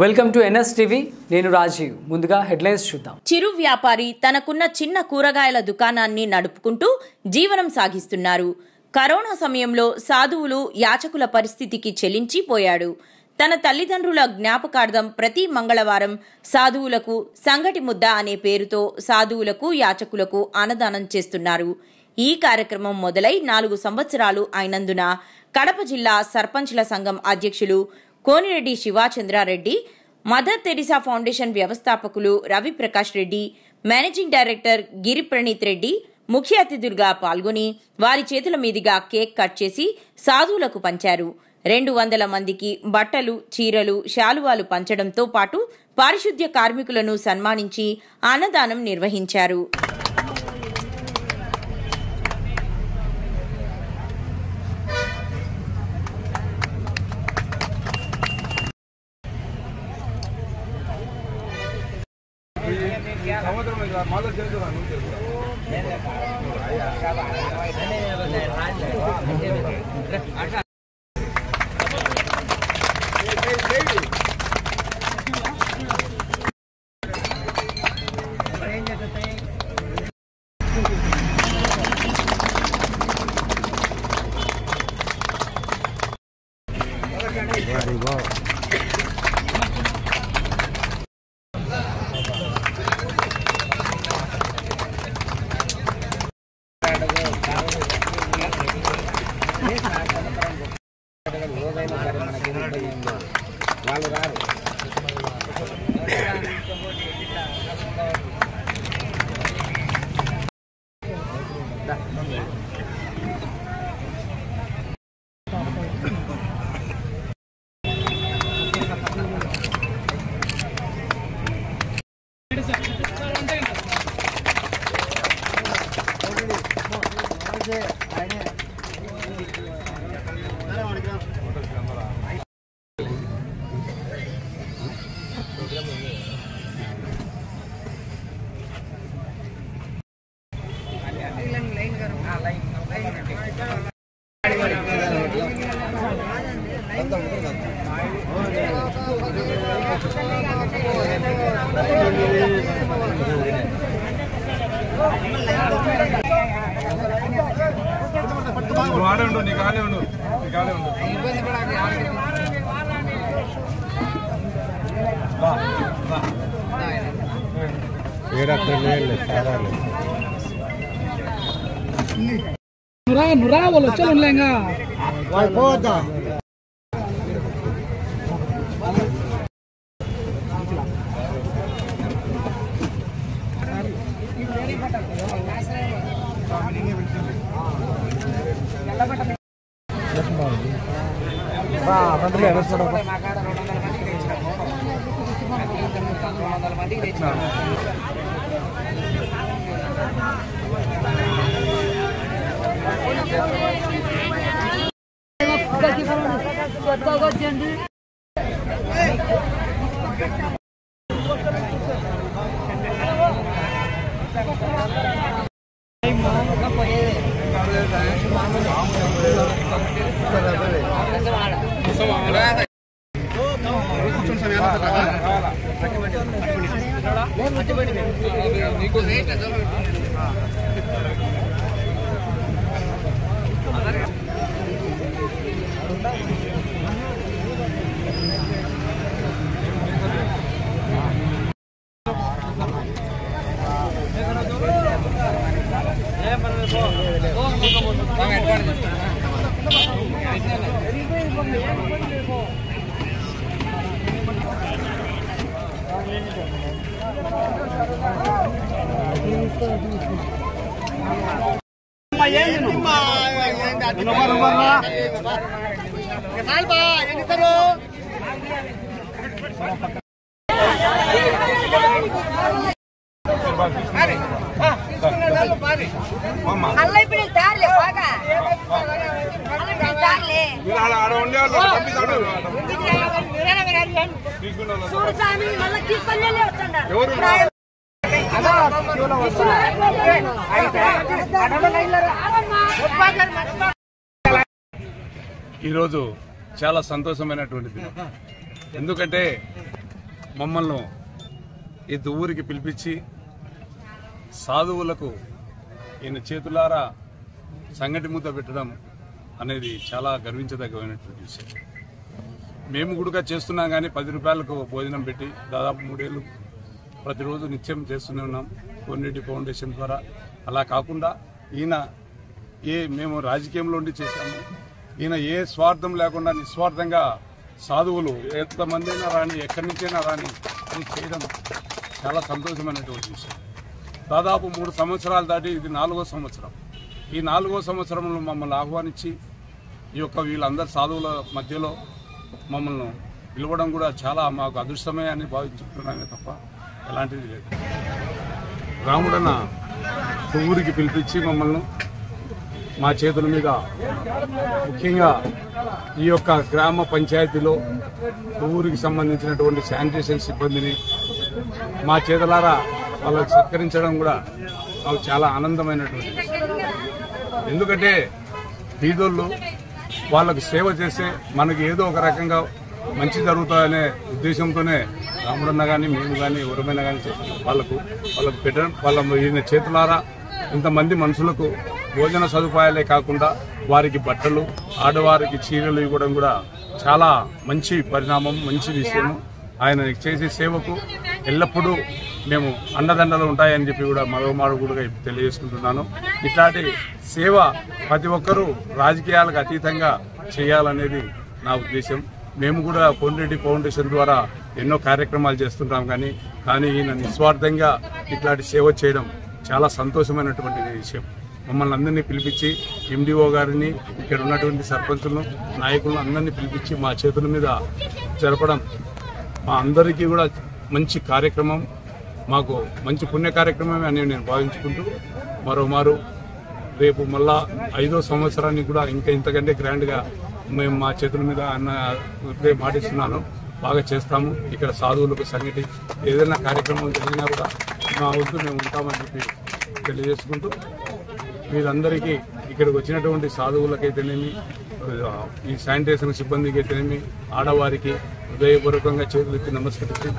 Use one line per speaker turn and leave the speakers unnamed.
Welcome to NS TV. నేను రాజీవ్. ముందుగా headlines చూద్దాం.
చిరు వ్యాపారి తనకున్న చిన్న కూరగాయల దుకాణాన్ని నడుపుకుంటూ జీవనం సాగిస్తున్నారు. కరోనా సమయంలో సాధువులు యాచకుల పరిస్థితికి చెల్లించిపోయాడు. తన తల్లిదండ్రుల జ్ఞాపకార్థం ప్రతి మంగళవారం సాధువులకు సంగటి ముద్ద అనే పేరుతో సాధువులకు యాచకులకు అన్నదానం చేస్తున్నారు. ఈ కార్యక్రమం మొదలై 4 సంవత్సరాలు అయినందున కడప జిల్లా సర్పంచ్ల సంఘం అధ్యక్షులు కోనిరెడ్డి శివాచంద్రారెడ్డి, మదర్ తెరిసా ఫౌండేషన్ వ్యవస్థాపకులు రవి ప్రకాష్ రెడ్డి, మేనేజింగ్ డైరెక్టర్ గిరి ప్రణీత్ రెడ్డి ముఖ్య అతిథులుగా పాల్గొని వారి చేతుల మీదుగా కేక్ కట్ చేసి సాధువులకు పంచారు. 200 మందికి బట్టలు, చీరలు, శాలువాలు పంచడంతో పాటు పారిశుద్ధ్య కార్మికులను సన్మానించి అన్నదానం నిర్వహించారు.
नुरा बोलो चलो लेंगा
ఈరోజు చాలా సంతోషమైనటువంటి దినం. ఎందుకంటే మమ్మల్ని ఈ దువ్వూరికి పిలిపించి సాధువులకు ఈయన చేతులారా సంగటి ముద్ద పెట్టడం అనేది చాలా గర్వించదగ్గమైనటువంటి విషయం. మేము కూడా చేస్తున్నాం కానీ 10 రూపాయలకు భోజనం పెట్టి దాదాపు 3 ఏళ్ళు ప్రతిరోజు నిత్యం చేస్తూనే ఉన్నాం కోనేటి ఫౌండేషన్ ద్వారా. అలా కాకుండా ఈయన మేము రాజకీయంలో ఉండి చేశాము. ఈయన ఏ స్వార్థం లేకుండా నిస్వార్థంగా సాధువులు ఎంతమంది అయినా రాని ఎక్కడి నుంచైనా రాని అని చేయడం చాలా సంతోషమైనటువంటి విషయం. దాదాపు 3 సంవత్సరాలు దాటి ఇది 4వ సంవత్సరం. ఈ 4వ సంవత్సరంలో మమ్మల్ని ఆహ్వానించి ఈ యొక్క వీళ్ళందరి సాధువుల మధ్యలో మమ్మల్ని పిలవడం కూడా చాలా మాకు అదృష్టమే అని భావించుకుంటున్నామే తప్ప ఎలాంటిది లేదు. రాముడన్న ఊరికి పిలిపించి మమ్మల్ని మా చేతుల మీద ముఖ్యంగా ఈ యొక్క గ్రామ పంచాయతీలో ఊరికి సంబంధించినటువంటి శానిటేషన్ సిబ్బందిని మా చేతులారా వాళ్ళకి సత్కరించడం కూడా మాకు చాలా ఆనందమైనటువంటి విషయం. ఎందుకంటే బీదోళ్ళు వాళ్ళకు సేవ చేస్తే మనకి ఏదో ఒక రకంగా మంచి జరుగుతాయనే ఉద్దేశంతోనే రాముడన్న కానీ మేము కానీ ఎవరైనా కానీ వాళ్ళకు పెట్టడం ఈయన చేతులారా ఇంతమంది మనుషులకు భోజన సదుపాయాలే కాకుండా వారికి బట్టలు ఆడవారికి చీరలు ఇవ్వడం కూడా చాలా మంచి పరిణామం, మంచి విషయం. ఆయన చేసే సేవకు ఎల్లప్పుడూ మేము అండదండలు ఉంటాయని చెప్పి కూడా మరోమారు కూడా తెలియజేసుకుంటున్నాను. ఇట్లాంటి సేవ ప్రతి ఒక్కరూ రాజకీయాలకు అతీతంగా చేయాలనేది నా ఉద్దేశం. మేము కూడా కోనేటి ఫౌండేషన్ ద్వారా ఎన్నో కార్యక్రమాలు చేస్తుంటాం కానీ ఈయన నిస్వార్థంగా ఇట్లాంటి సేవ చేయడం చాలా సంతోషమైనటువంటి విషయం. మమ్మల్ని అందరినీ పిలిపించి ఎండిఓ గారిని ఇక్కడ ఉన్నటువంటి సర్పంచులను నాయకులను అందరినీ పిలిపించి మా చేతుల మీద జరపడం మా అందరికీ కూడా మంచి కార్యక్రమం, మాకు మంచి పుణ్య కార్యక్రమమే అని నేను భావించుకుంటూ మరోమారు రేపు మళ్ళా 5వ సంవత్సరాన్ని కూడా ఇంకా ఇంతకంటే గ్రాండ్గా మేము మా చేతుల మీద మాటిస్తున్నాను, బాగా చేస్తాము. ఇక్కడ సాధువులకు సంగటి ఏదైనా కార్యక్రమం జరిగినా కూడా మా వంతు మేము ఉంటామని చెప్పి తెలియజేసుకుంటూ వీరందరికీ ఇక్కడికి వచ్చినటువంటి సాధువులకైతేనేమి ఈ శానిటేషన్ సిబ్బందికి అయితేనేమి ఆడవారికి హృదయపూర్వకంగా చేతులెత్తి నమస్కరిస్తూ